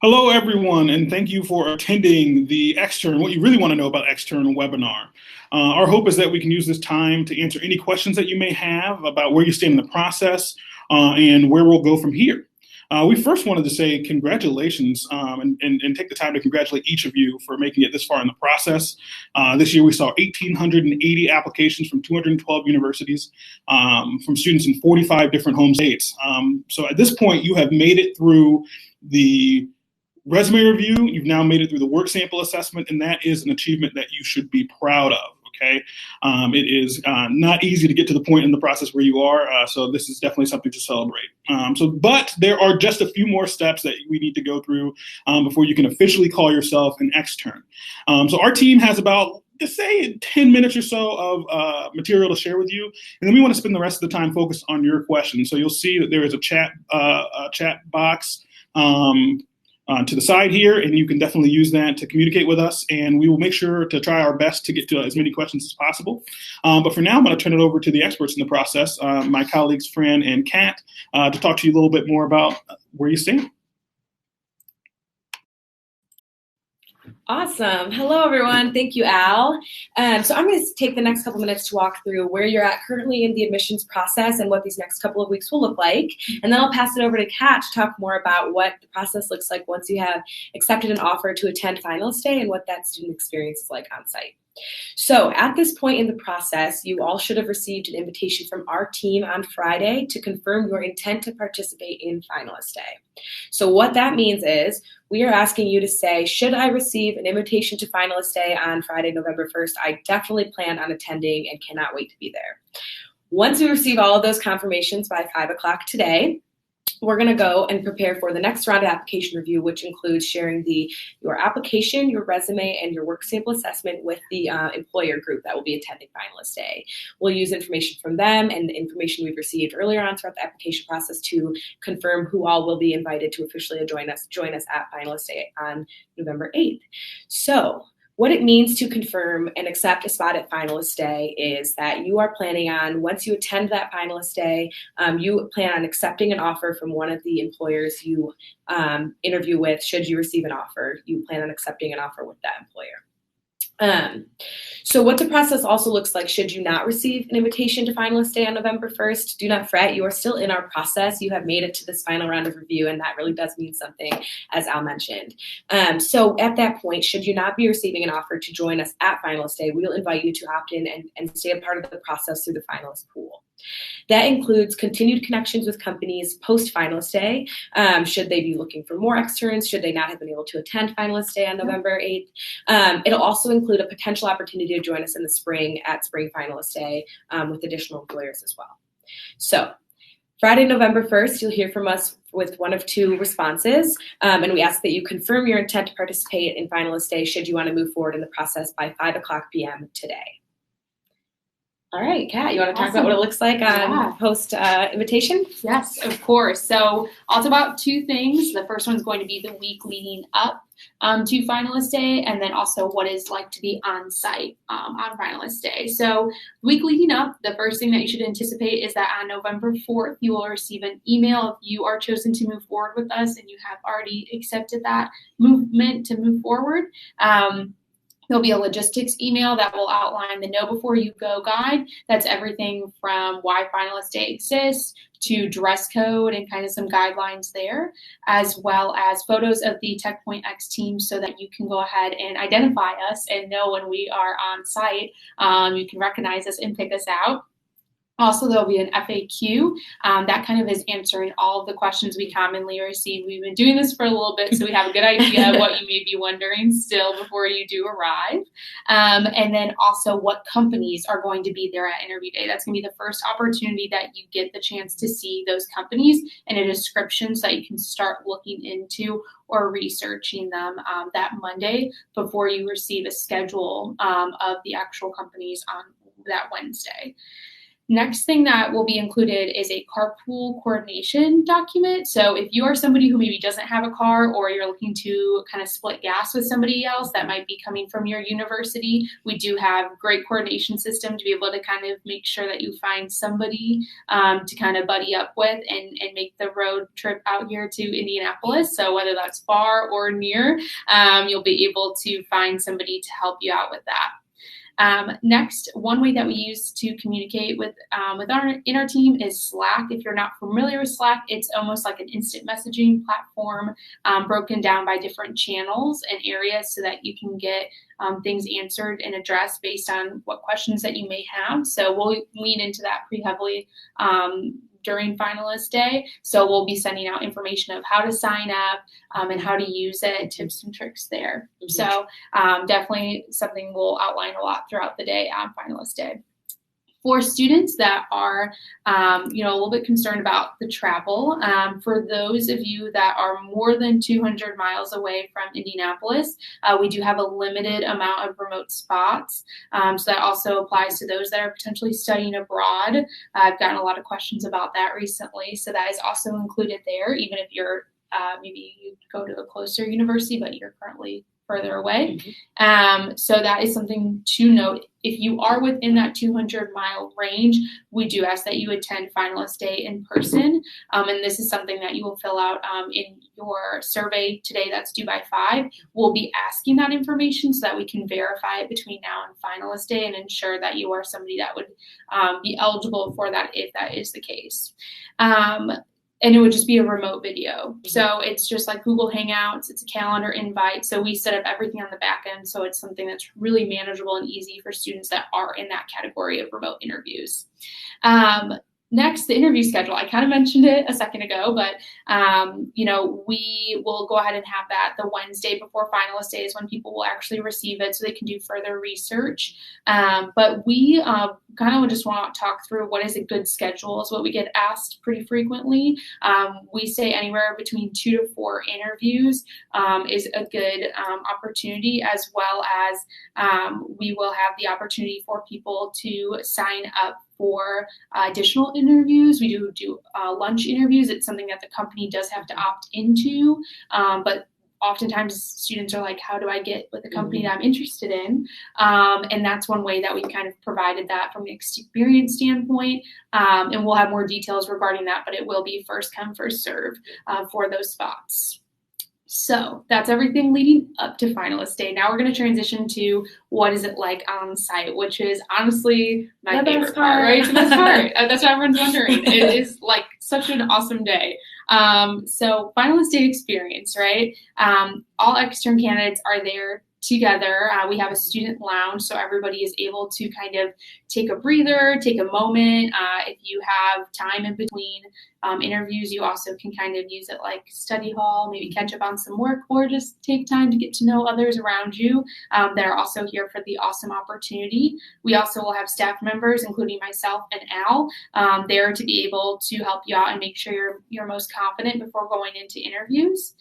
Hello, everyone, and thank you for attending the Xtern, what you really want to know about Xtern webinar. Our hope is that we can use this time to answer any questions that you may have about where you stand in the process and where we'll go from here. We first wanted to say congratulations and take the time to congratulate each of you for making it this far in the process. This year we saw 1,880 applications from 212 universities from students in 45 different home states. So at this point, you have made it through the resume review, you've now made it through the work sample assessment, and that is an achievement that you should be proud of, okay? It is not easy to get to the point in the process where you are, so this is definitely something to celebrate. But there are just a few more steps that we need to go through before you can officially call yourself an extern. So our team has about, just say, 10 minutes or so of material to share with you, and then we want to spend the rest of the time focused on your questions. So you'll see that there is a chat box to the side here, and you can definitely use that to communicate with us, and we will make sure to try our best to get to as many questions as possible. But for now, I'm going to turn it over to the experts in the process, my colleagues Fran and Kat, to talk to you a little bit more about where you stand. Awesome. Hello, everyone. Thank you, Al. So I'm going to take the next couple minutes to walk through where you're at currently in the admissions process and what these next couple of weeks will look like. And then I'll pass it over to Kat to talk more about what the process looks like once you have accepted an offer to attend finalist day and what that student experience is like on site. So at this point in the process, you all should have received an invitation from our team on Friday to confirm your intent to participate in finalist day. So what that means is we are asking you to say, should I receive an invitation to finalist day on Friday, November 1st? I definitely plan on attending and cannot wait to be there. Once we receive all of those confirmations by 5 o'clock today, we're going to go and prepare for the next round of application review, which includes sharing your application, your resume, and your work sample assessment with the employer group that will be attending finalist day. We'll use information from them and the information we've received earlier on throughout the application process to confirm who all will be invited to officially join us at finalist day on November 8th. So what it means to confirm and accept a spot at finalist day is that you are planning on, once you attend that finalist day, you plan on accepting an offer from one of the employers you interview with. Should you receive an offer, you plan on accepting an offer with that employer. So what the process also looks like should you not receive an invitation to finalist day on November 1st, do not fret. You are still in our process. You have made it to this final round of review, and that really does mean something, as Al mentioned. So at that point, should you not be receiving an offer to join us at finalist day, we will invite you to opt in and stay a part of the process through the finalist pool. That includes continued connections with companies post-finalist day. Should they be looking for more externs? Should they not have been able to attend finalist day on November 8th? It'll also include a potential opportunity to join us in the spring at spring finalist day with additional employers as well. So Friday, November 1st, you'll hear from us with one of two responses, and we ask that you confirm your intent to participate in finalist day should you want to move forward in the process by 5 o'clock p.m. today. All right, Kat, you want to talk about what it looks like on post-invitation? Yes, of course. So I'll talk about two things. The first one's going to be the week leading up to finalist day, and then also what it's like to be on site on finalist day. So week leading up, the first thing that you should anticipate is that on November 4th, you will receive an email if you are chosen to move forward with us and you have already accepted that movement to move forward. There'll be a logistics email that will outline the Know Before You Go guide. That's everything from why finalist day exists to dress code and kind of some guidelines there, as well as photos of the TechPoint X team so that you can go ahead and identify us and know when we are on site. You can recognize us and pick us out. Also, there'll be an FAQ that kind of is answering all of the questions we commonly receive. We've been doing this for a little bit, so we have a good idea of what you may be wondering still before you do arrive. And then also what companies are going to be there at interview day. That's going to be the first opportunity that you get the chance to see those companies and a description so that you can start looking into or researching them that Monday before you receive a schedule of the actual companies on that Wednesday. Next thing that will be included is a carpool coordination document. So if you are somebody who maybe doesn't have a car, or you're looking to kind of split gas with somebody else that might be coming from your university, we do have great coordination system to be able to kind of make sure that you find somebody to kind of buddy up with and make the road trip out here to Indianapolis. So whether that's far or near, you'll be able to find somebody to help you out with that. Next, one way that we use to communicate with our team is Slack. If you're not familiar with Slack, it's almost like an instant messaging platform broken down by different channels and areas so that you can get things answered and addressed based on what questions that you may have. So we'll lean into that pretty heavily during finalist day. So we'll be sending out information of how to sign up and how to use it, tips and tricks there. Mm-hmm. So definitely something we'll outline a lot throughout the day on finalist day. For students that are, a little bit concerned about the travel, for those of you that are more than 200 miles away from Indianapolis, we do have a limited amount of remote spots. So that also applies to those that are potentially studying abroad. I've gotten a lot of questions about that recently. So that is also included there, even if you're maybe you go to a closer university, but you're currently further away. Mm-hmm. So that is something to note. If you are within that 200-mile range, we do ask that you attend finalist day in person. And this is something that you will fill out in your survey today that's due by 5. We'll be asking that information so that we can verify it between now and finalist day and ensure that you are somebody that would be eligible for that if that is the case. And it would just be a remote video. So it's just like Google Hangouts. It's a calendar invite. So we set up everything on the back end. So it's something that's really manageable and easy for students that are in that category of remote interviews. Next, the interview schedule. I kind of mentioned it a second ago, but, we will go ahead and have that the Wednesday before finalist day is when people will actually receive it so they can do further research. But we kind of just want to talk through what is a good schedule is what we get asked pretty frequently. We say anywhere between 2 to 4 interviews is a good opportunity, as well as we will have the opportunity for people to sign up for additional interviews. We do lunch interviews. It's something that the company does have to opt into, but oftentimes students are like, how do I get with the company that I'm interested in? And that's one way that we've kind of provided that from an experience standpoint. And we'll have more details regarding that, but it will be first come, first serve for those spots. So that's everything leading up to finalist day. Now we're going to transition to what is it like on site, which is honestly my favorite part, right? The best part. That's what everyone's wondering. It is like such an awesome day. So finalist day experience, right? All Xtern candidates are there together. We have a student lounge, so everybody is able to kind of take a breather, take a moment. If you have time in between interviews, you also can kind of use it like study hall, maybe catch up on some work, or just take time to get to know others around you that are also here for the awesome opportunity. We also will have staff members, including myself and Al, there to be able to help you out and make sure you're most confident before going into interviews.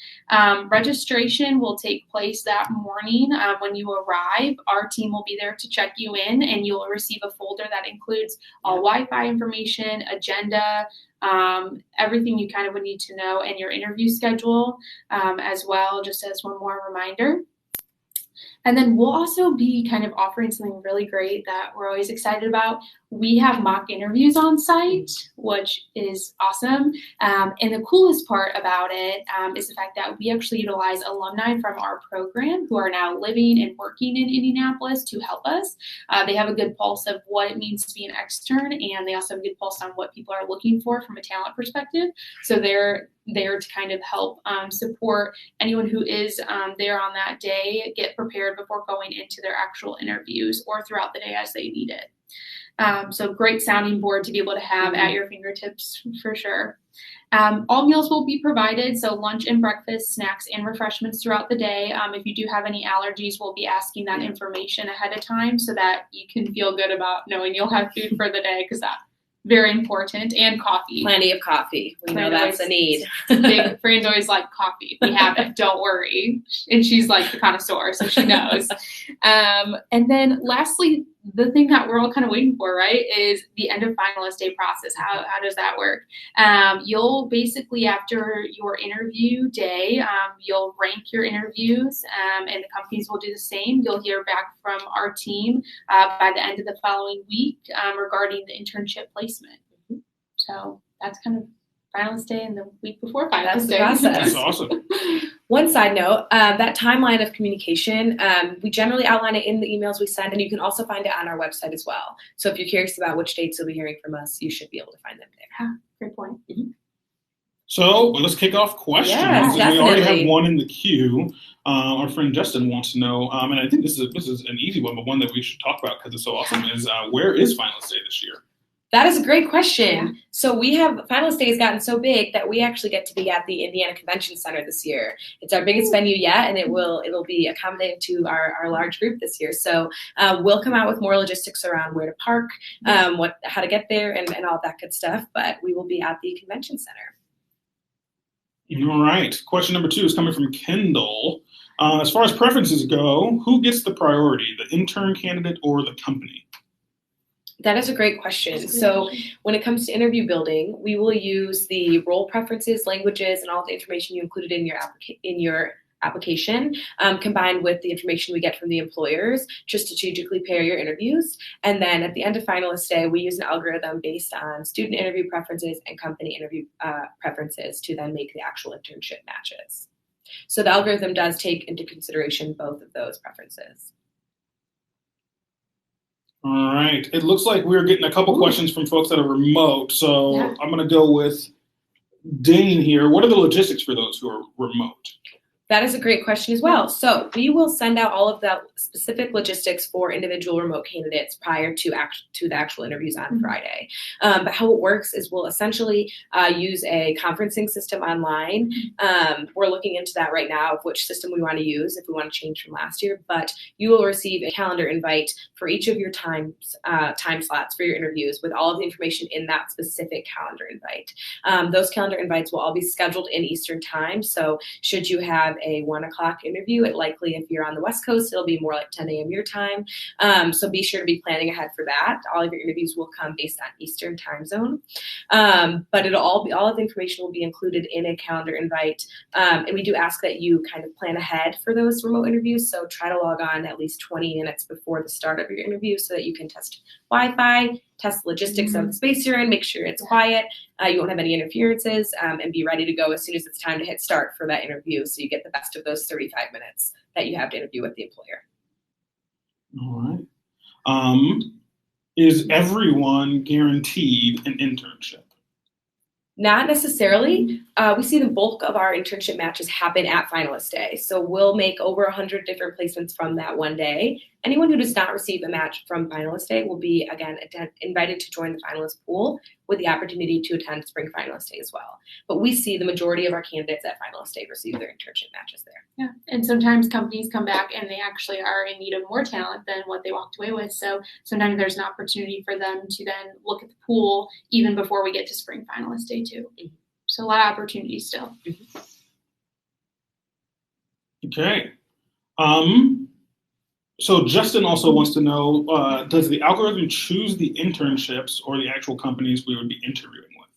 Registration will take place that morning. When you arrive, our team will be there to check you in, and you'll receive a folder that includes all Wi-Fi information, agenda, everything you kind of would need to know, and your interview schedule as well, just as one more reminder. And then we'll also be kind of offering something really great that we're always excited about. We have mock interviews on site, which is awesome. And the coolest part about it is the fact that we actually utilize alumni from our program who are now living and working in Indianapolis to help us. They have a good pulse of what it means to be an extern, and they also have a good pulse on what people are looking for from a talent perspective. So they're there to kind of help support anyone who is there on that day, get prepared before going into their actual interviews or throughout the day as they need it. So great sounding board to be able to have at your fingertips for sure. All meals will be provided, so lunch and breakfast, snacks, and refreshments throughout the day. If you do have any allergies, we'll be asking that information ahead of time so that you can feel good about knowing you'll have food for the day, because that's very important, and coffee. Plenty of coffee. We know that's a need. Fran's always like, coffee. We have it. Don't worry. And she's like the connoisseur, so she knows. And then lastly, the thing that we're all kind of waiting for, right, is the end of finalist day process. How does that work? You'll basically, after your interview day, you'll rank your interviews, and the companies will do the same. You'll hear back from our team by the end of the following week regarding the internship placement. So that's kind of finalist day and the week before finalist day. That's the process. That's awesome. One side note, that timeline of communication, we generally outline it in the emails we send, and you can also find it on our website as well. So if you're curious about which dates you'll be hearing from us, you should be able to find them there. Great point. So let's kick off questions. Yes, We already definitely. have one in the queue. Our friend Justin wants to know, and I think this is an easy one, but one that we should talk about because it's so awesome, is where is finalist day this year? That is a great question. Yeah. So finalist day has gotten so big that we actually get to be at the Indiana Convention Center this year. It's our biggest venue yet, and it'll be accommodating to our large group this year. So we'll come out with more logistics around where to park, how to get there, and all that good stuff. But we will be at the convention center. All right. Question number 2 is coming from Kendall. As far as preferences go, who gets the priority, the intern candidate or the company? That is a great question. So when it comes to interview building, we will use the role preferences, languages, and all the information you included in your application, combined with the information we get from the employers, just strategically pair your interviews. And then at the end of finalist day, we use an algorithm based on student interview preferences and company interview preferences to then make the actual internship matches. So the algorithm does take into consideration both of those preferences. All right. It looks like we're getting a couple questions from folks that are remote. So Yeah. I'm going to go with Dane here. What are the logistics for those who are remote? That is a great question as well. So we will send out all of the specific logistics for individual remote candidates prior to the actual interviews on Friday. But how it works is we'll essentially use a conferencing system online. We're looking into that right now of which system we want to use if we want to change from last year. But you will receive a calendar invite for each of your time slots for your interviews with all of the information in that specific calendar invite. Those calendar invites will all be scheduled in Eastern time. So should you have a 1 o'clock interview, if you're on the West Coast, it'll be more like 10 a.m. your time. So be sure to be planning ahead for that. All of your interviews will come based on Eastern time zone. But all of the information will be included in a calendar invite. And we do ask that you kind of plan ahead for those remote interviews. So try to log on at least 20 minutes before the start of your interview so that you can test Wi-Fi, test the logistics of the space you're in, make sure it's quiet, you won't have any interferences, and be ready to go as soon as it's time to hit start for that interview so you get the best of those 35 minutes that you have to interview with the employer. All right. Is everyone guaranteed an internship? Not necessarily. We see the bulk of our internship matches happen at finalist day. So we'll make over 100 different placements from that one day. Anyone who does not receive a match from finalist day will be, again, invited to join the finalist pool with the opportunity to attend spring finalist day as well. But we see the majority of our candidates at finalist day receive their internship matches there. Yeah, and sometimes companies come back and they actually are in need of more talent than what they walked away with. So sometimes there's an opportunity for them to then look at the pool even before we get to spring finalist day too. So a lot of opportunities still. Okay. So Justin also wants to know, does the algorithm choose the internships or the actual companies we would be interviewing with?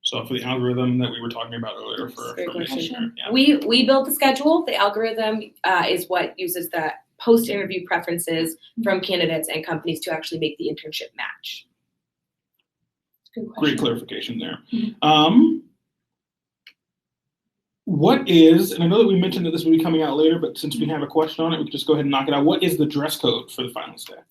So for the algorithm that we were talking about earlier for question. yeah. We build the schedule. The algorithm is what uses the post-interview preferences from candidates and companies to actually make the internship match. Good question. Great clarification there. What is, and I know that we mentioned that this will be coming out later, but since we have a question on it, we can just go ahead and knock it out. What is the dress code for the finalist day?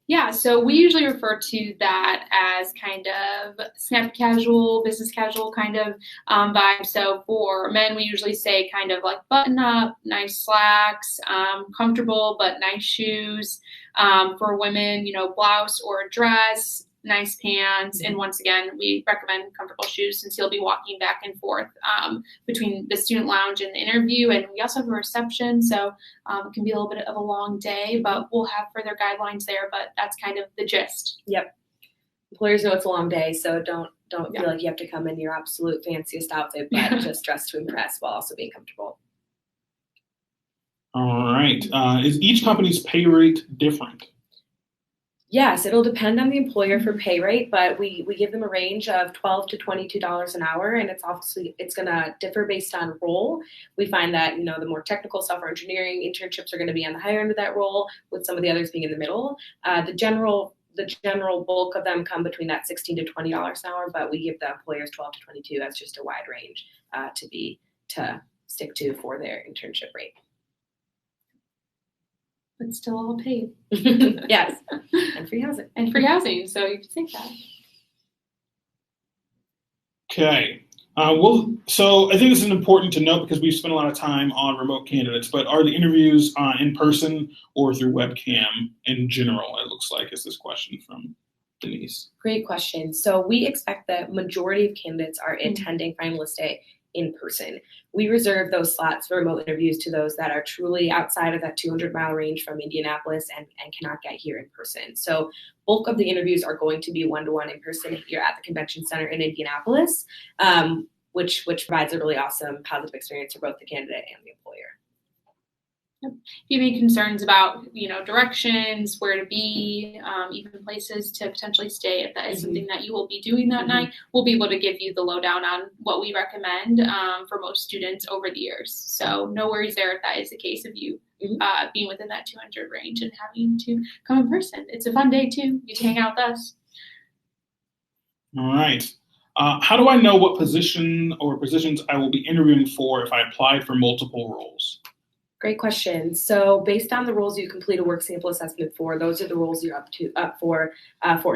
Yeah, so we usually refer to that as kind of snap casual, business casual kind of vibe. So for men, we usually say kind of like button up, nice slacks, comfortable but nice shoes. For women, blouse or a dress, nice pants, and once again, we recommend comfortable shoes since you'll be walking back and forth between the student lounge and the interview. And we also have a reception, so it can be a little bit of a long day, but we'll have further guidelines there. But that's kind of the gist. Yep. Employers know it's a long day, so don't feel like you have to come in your absolute fanciest outfit, but just dress to impress while also being comfortable. All right. Is each company's pay rate different? Yes, it'll depend on the employer for pay rate, but we give them a range of $12 to $22 an hour, and it's going to differ based on role. We find that the more technical software engineering internships are going to be on the higher end of that role, with some of the others being in the middle. The general bulk of them come between that $16 to $20 an hour, but we give the employers 12 to 22 as just a wide range to stick to for their internship rate. But still all paid. Yes, and free housing. And free housing, so you can think that. Okay. So I think this is important to note because we've spent a lot of time on remote candidates, but are the interviews in person or through webcam in general, it looks like, is this question from Denise. Great question. So we expect the majority of candidates are attending finalist day in person. We reserve those slots for remote interviews to those that are truly outside of that 200-mile range from Indianapolis and cannot get here in person. So bulk of the interviews are going to be one-to-one in person here at the convention center in Indianapolis, which provides a really awesome positive experience for both the candidate and the employer. If you have any concerns about, directions, where to be, even places to potentially stay, if that is something that you will be doing that night, we'll be able to give you the lowdown on what we recommend for most students over the years. So no worries there if that is the case of you being within that 200 range and having to come in person. It's a fun day too. You hang out with us. All right. How do I know what position or positions I will be interviewing for if I applied for multiple roles? Great question. So based on the roles you complete a work sample assessment for, those are the roles you're up for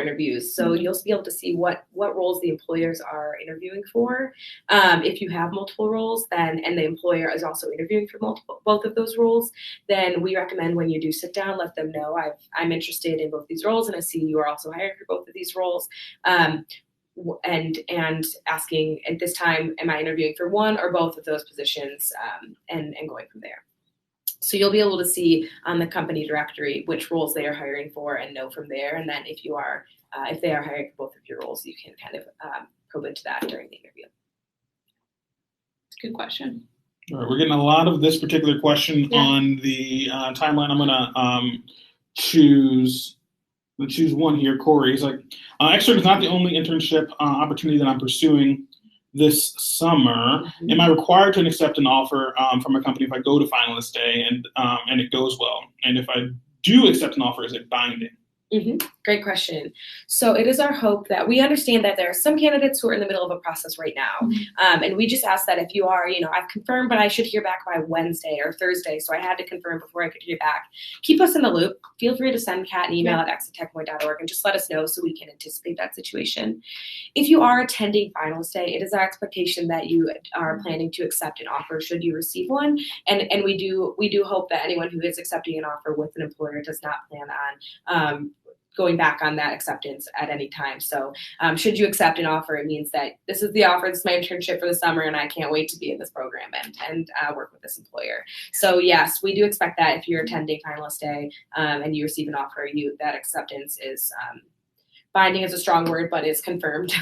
interviews. So you'll be able to see what roles the employers are interviewing for. If you have multiple roles, and the employer is also interviewing for both of those roles, then we recommend when you do sit down, let them know I'm interested in both these roles, and I see you are also hired for both of these roles. And asking at this time, am I interviewing for one or both of those positions, and going from there. So you'll be able to see on the company directory which roles they are hiring for and know from there. And then if they are hiring for both of your roles, you can kind of probe into that during the interview. It's a good question. All right, we're getting a lot of this particular question on the timeline. I'm going to choose one here. Corey, he's like, Xtern is not the only internship opportunity that I'm pursuing this summer. Am I required to accept an offer from a company if I go to finalist day and it goes well? And if I do accept an offer, is it binding? Great question. So it is our hope that we understand that there are some candidates who are in the middle of a process right now. And we just ask that if you are, I've confirmed, but I should hear back by Wednesday or Thursday. So I had to confirm before I could hear back. Keep us in the loop. Feel free to send Kat an email at exitechpoint.org and just let us know so we can anticipate that situation. If you are attending finalist day, it is our expectation that you are planning to accept an offer should you receive one. And we do hope that anyone who is accepting an offer with an employer does not plan on going back on that acceptance at any time. So should you accept an offer, it means that this is the offer, this is my internship for the summer, and I can't wait to be in this program and work with this employer. So yes, we do expect that if you're attending finalist day and you receive an offer, that acceptance is binding is a strong word, but is confirmed.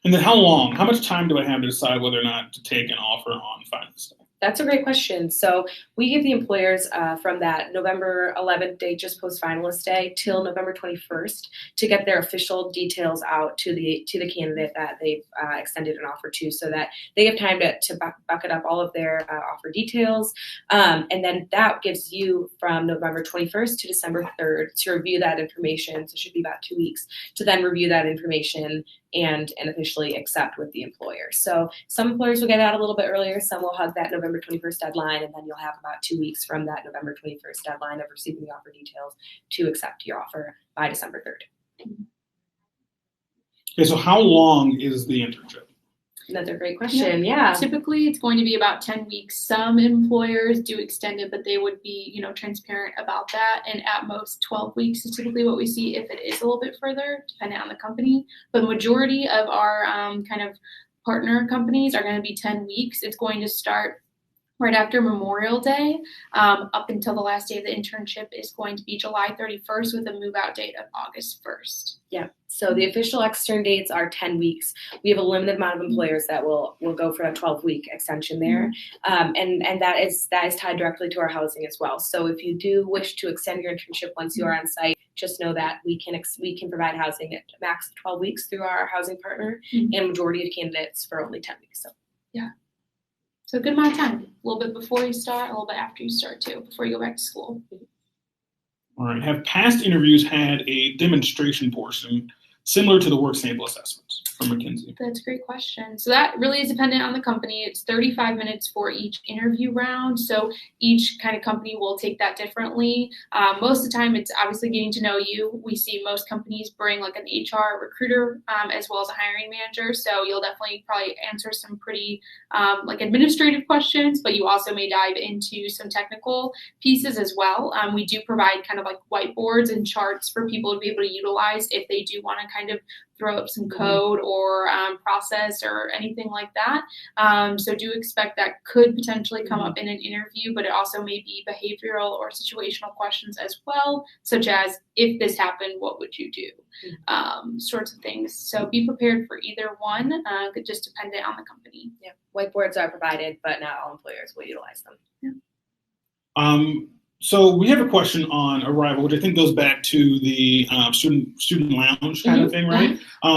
And then how much time do I have to decide whether or not to take an offer on finalist day? That's a great question. So we give the employers from that November 11th date, just post finalist day, till November 21st to get their official details out to the candidate that they've extended an offer to, so that they have time to bucket up all of their offer details. And then that gives you from November 21st to December 3rd to review that information. So it should be about 2 weeks to then review that information and officially accept with the employer. So some employers will get out a little bit earlier, some will hug that November 21st deadline, and then you'll have about 2 weeks from that November 21st deadline of receiving the offer details to accept your offer by December 3rd. Okay, so how long is the internship? Another great question. Yeah. Typically, it's going to be about 10 weeks. Some employers do extend it, but they would be, transparent about that. And at most 12 weeks is typically what we see if it is a little bit further, depending on the company. But majority of our kind of partner companies are going to be 10 weeks. It's going to start right after Memorial Day. Up until the last day of the internship is going to be July 31st with a move out date of August 1st. Yeah. So the official Xtern dates are 10 weeks. We have a limited amount of employers that will go for a 12-week extension there, and that is tied directly to our housing as well. So if you do wish to extend your internship once you are on site, just know that we can provide housing at max 12 weeks through our housing partner, and majority of candidates for only 10 weeks. So yeah. So a good amount of time, a little bit before you start, a little bit after you start too, before you go back to school. All right. Have past interviews had a demonstration portion similar to the work sample assessments from McKinsey? That's a great question. So that really is dependent on the company. It's 35 minutes for each interview round. So each kind of company will take that differently. Most of the time, it's obviously getting to know you. We see most companies bring like an HR recruiter as well as a hiring manager. So you'll definitely probably answer some pretty like administrative questions, but you also may dive into some technical pieces as well. We do provide kind of like whiteboards and charts for people to be able to utilize if they do want to kind of throw up some code or process or anything like that. So do expect that could potentially come up in an interview, but it also may be behavioral or situational questions as well, such as if this happened, what would you do? Sorts of things. So be prepared for either one. Could just dependent on the company. yeah, whiteboards are provided, but not all employers will utilize them. Yeah. So we have a question on arrival, which I think goes back to the student lounge kind of thing, right?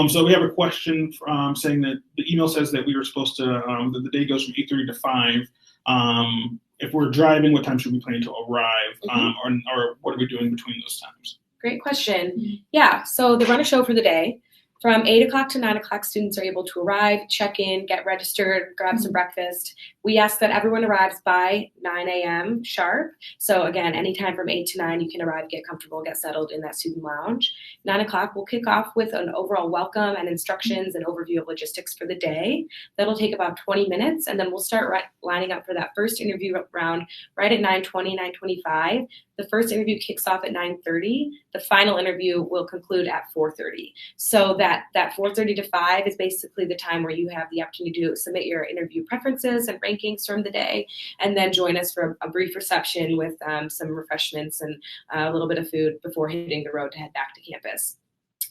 So we have a question saying that the email says that we were supposed to, that the day goes from 8:30 to 5. If we're driving, what time should we plan to arrive? Or what are we doing between those times? Great question. Yeah, so they run a show for the day. From 8 o'clock to 9 o'clock, students are able to arrive, check in, get registered, grab some breakfast. We ask that everyone arrives by 9 a.m. sharp. So again, anytime from 8 to 9, you can arrive, get comfortable, get settled in that student lounge. 9 o'clock, we'll kick off with an overall welcome and instructions and overview of logistics for the day. That'll take about 20 minutes, and then we'll start lining up for that first interview round right at 9:20, 9:25. The first interview kicks off at 9:30. The final interview will conclude at 4:30. So that 4:30 to 5 is basically the time where you have the opportunity to submit your interview preferences and rankings from the day, and then join us for a brief reception with some refreshments and a little bit of food before hitting the road to head back to campus.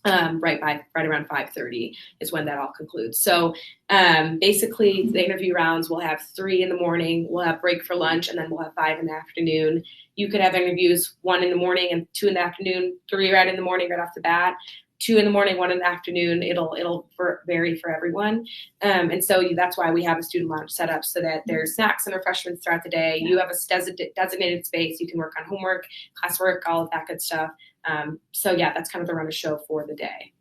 Right around 5:30 is when that all concludes. So basically, the interview rounds, we'll have 3 in the morning, we'll have break for lunch, and then we'll have 5 in the afternoon. You could have interviews 1 in the morning and 2 in the afternoon, 3 right in the morning right off the bat, 2 in the morning, 1 in the afternoon. It'll vary for everyone. And so that's why we have a student lounge set up, so that there's snacks and refreshments throughout the day. You have a designated space. You can work on homework, classwork, all of that good stuff. So yeah, that's kind of the run of show for the day.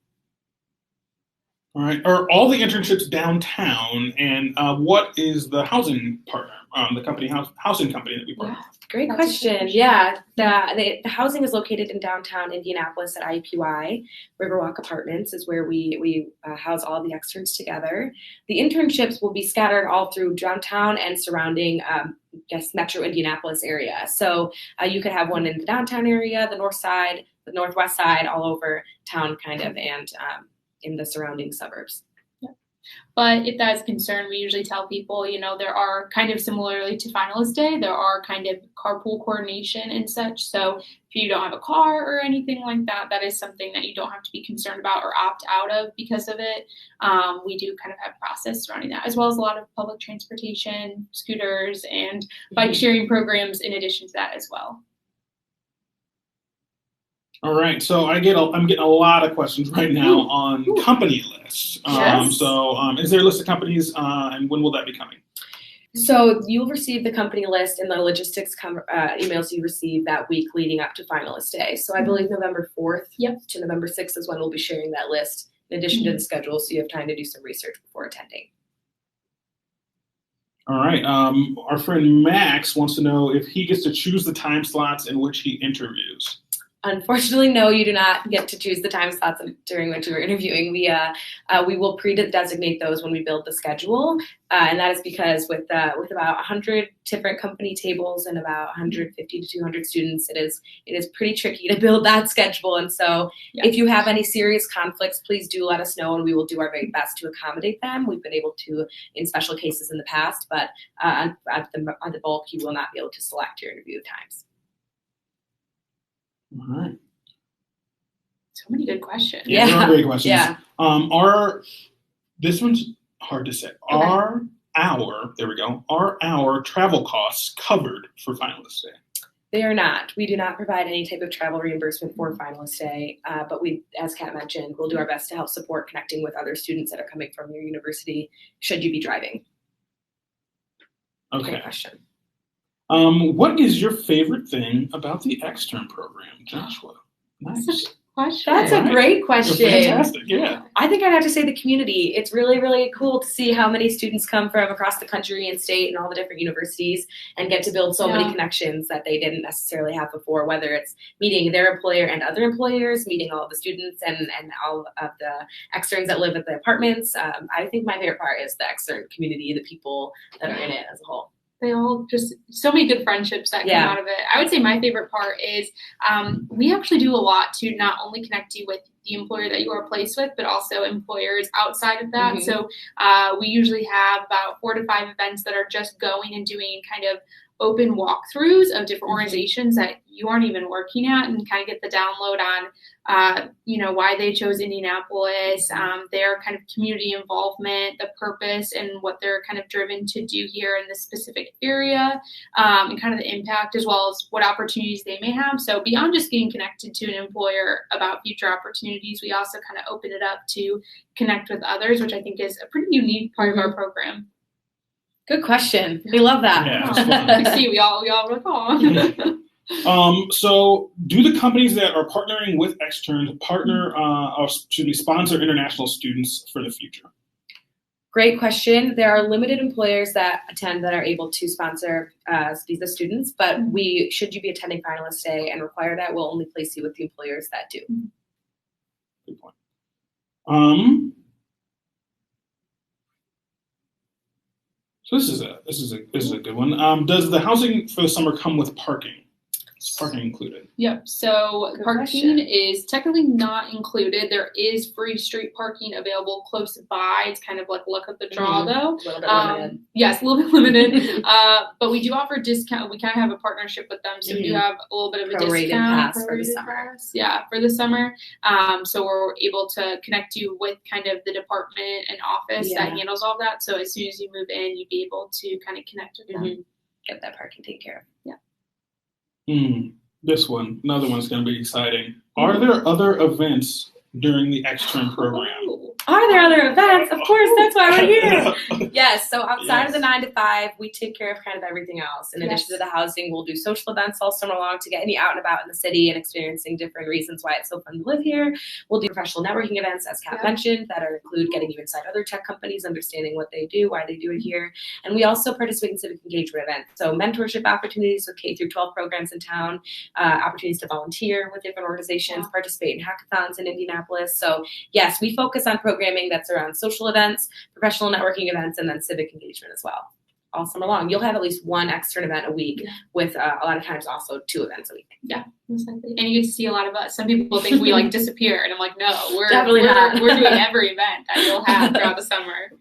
All right. Are all the internships downtown, and what is the housing partner, the company housing company that we partner with? Great question. Yeah, the housing is located in downtown Indianapolis at IUPUI. Riverwalk Apartments is where we house all the externs together. The internships will be scattered all through downtown and surrounding, Metro Indianapolis area. So you could have one in the downtown area, the north side, the northwest side, all over town kind of, and in the surrounding suburbs. But if that's a concern, we usually tell people, there are kind of similarly to finalist day, there are kind of carpool coordination and such. So if you don't have a car or anything like that, that is something that you don't have to be concerned about or opt out of because of it. We do kind of have a process surrounding that, as well as a lot of public transportation, scooters, and bike sharing programs in addition to that as well. All right, so I'm getting a lot of questions right now on company lists. Yes. So is there a list of companies, and when will that be coming? So you'll receive the company list and the logistics emails you receive that week leading up to finalist day. So I believe November 4th to November 6th is when we'll be sharing that list in addition to the schedule, so you have time to do some research before attending. All right, our friend Max wants to know if he gets to choose the time slots in which he interviews. Unfortunately, no, you do not get to choose the time slots during which you are interviewing. We will pre-designate those when we build the schedule, and that is because with about 100 different company tables and about 150 to 200 students, it is pretty tricky to build that schedule. And so, if you have any serious conflicts, please do let us know, and we will do our very best to accommodate them. We've been able to in special cases in the past, but on the bulk, you will not be able to select your interview times. All right. So many good questions. Yeah, they're all great questions. Yeah. This one's hard to say. Okay. Are our travel costs covered for finalist day? They are not. We do not provide any type of travel reimbursement for finalist day, but we, as Kat mentioned, we'll do our best to help support connecting with other students that are coming from your university, should you be driving. Okay. Great question. What is your favorite thing about the Xtern program, Joshua? Nice. That's a great question. Fantastic, yeah. I think I'd have to say the community. It's really, really cool to see how many students come from across the country and state and all the different universities and get to build so many connections that they didn't necessarily have before, whether it's meeting their employer and other employers, meeting all of the students and all of the externs that live at the apartments. I think my favorite part is the extern community, the people that are in it as a whole. They all just so many good friendships that come out of it. I would say my favorite part is we actually do a lot to not only connect you with the employer that you are placed with, but also employers outside of that. So we usually have about 4 to 5 events that are just going and doing kind of open walkthroughs of different organizations that you aren't even working at, and kind of get the download on why they chose Indianapolis, their kind of community involvement, the purpose, and what they're kind of driven to do here in this specific area, and kind of the impact, as well as what opportunities they may have. So beyond just getting connected to an employer about future opportunities, we also kind of open it up to connect with others, which I think is a pretty unique part of our program. Good question. We love that. Yeah, you see, we all recall. So do the companies that are partnering with Xtern sponsor international students for the future? Great question. There are limited employers that attend that are able to sponsor the students, but should you be attending finalist day and require that, we'll only place you with the employers that do. Good point. So this is a good one. Does the housing for the summer come with parking? Is parking included? Yep. So Good parking question. is technically not included. There is free street parking available close by. It's kind of like luck of the draw, though. A little bit limited. Yes, a little bit limited. But we do offer discount. We kind of have a partnership with them, so we do have a little bit of a Prorated discount pass for the summer. Yeah, for the summer. So we're able to connect you with kind of the department and office that handles all that. So as soon as you move in, you'd be able to kind of connect with them. Get that parking taken care of. Yeah. This one, another one's going to be exciting. Are there other events during the Xtern program? Are there other events? Of course, that's why we're here. Yes, so outside of the 9 to 5, we take care of kind of everything else. In addition to the housing, we'll do social events all summer long to get you out and about in the city and experiencing different reasons why it's so fun to live here. We'll do professional networking events, as Kat mentioned, that include getting you inside other tech companies, understanding what they do, why they do it here. And we also participate in civic engagement events. So mentorship opportunities with K through 12 programs in town, opportunities to volunteer with different organizations, participate in hackathons in Indianapolis. So yes, we focus on programming that's around social events, professional networking events, and then civic engagement as well, all summer long. You'll have at least one Xtern event a week with a lot of times also 2 events a week. Yeah, exactly. And you get to see a lot of us. Some people think we like disappear, and I'm like, no, we're not. We're doing every event that you'll have throughout the summer.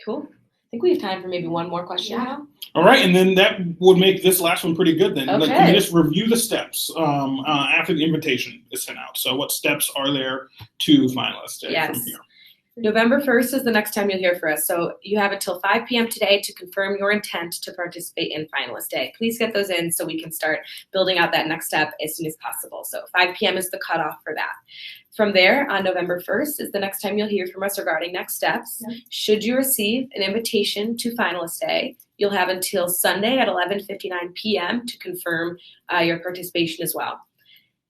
Cool. I think we have time for maybe one more question now. All right, and then that would make this last one pretty good then. Okay. Can we just review the steps after the invitation is sent out? So what steps are there to finalists from here? November 1st is the next time you'll hear from us. So you have until 5 p.m. today to confirm your intent to participate in finalist day. Please get those in so we can start building out that next step as soon as possible. So 5 p.m. is the cutoff for that. From there, on November 1st is the next time you'll hear from us regarding next steps. Should you receive an invitation to finalist day, you'll have until Sunday at 11:59 p.m. to confirm your participation as well.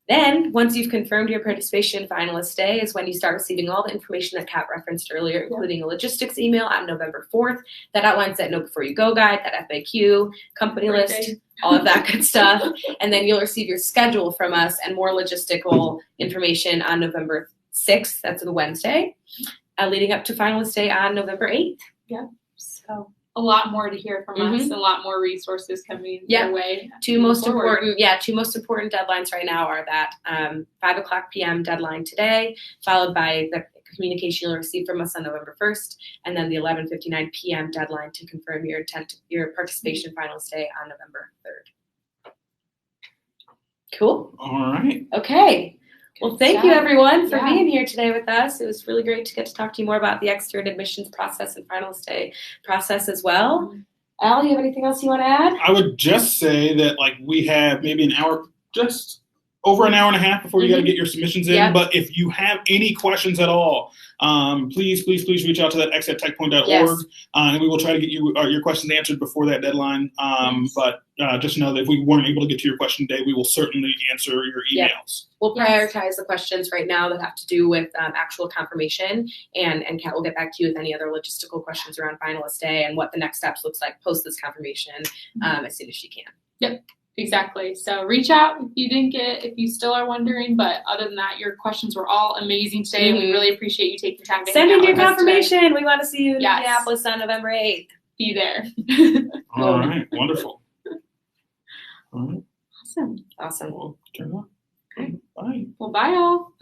Then, once you've confirmed your participation in finalist day is when you start receiving all the information that Kat referenced earlier, including a logistics email on November 4th that outlines that Know Before You Go guide, that FAQ, company list, all of that good stuff. And then you'll receive your schedule from us and more logistical information on November 6th, that's the Wednesday, leading up to finalist day on November 8th. Yeah, so a lot more to hear from us, a lot more resources coming your way. Two most important deadlines right now are that 5 o'clock p.m. deadline today, followed by the communication you'll receive from us on November 1st, and then the 11:59 p.m. deadline to confirm your participation finalist day on November 3rd. Cool. All right. Okay. Well, thank you everyone for being here today with us. It was really great to get to talk to you more about the Xtern admissions process and finalist day process as well. Al, you have anything else you want to add? I would just say that we have maybe an hour, just over an hour and a half before you got to get your submissions in. Yep. But if you have any questions at all, please reach out to that x@techpoint.org, and we will try to get you your questions answered before that deadline. But just know that if we weren't able to get to your question today, we will certainly answer your emails. We'll prioritize the questions right now that have to do with actual confirmation, and Kat will get back to you with any other logistical questions around finalist day and what the next steps looks like post this confirmation as soon as she can. Yep. Exactly. So reach out if you still are wondering, but other than that, your questions were all amazing today, and we really appreciate you taking time to send hang in out your with us confirmation. today. We want to see you in Minneapolis on November 8th. Be there. All right. Wonderful. All right. Awesome. Awesome. Well, turn on. Okay. Bye. Well, bye all.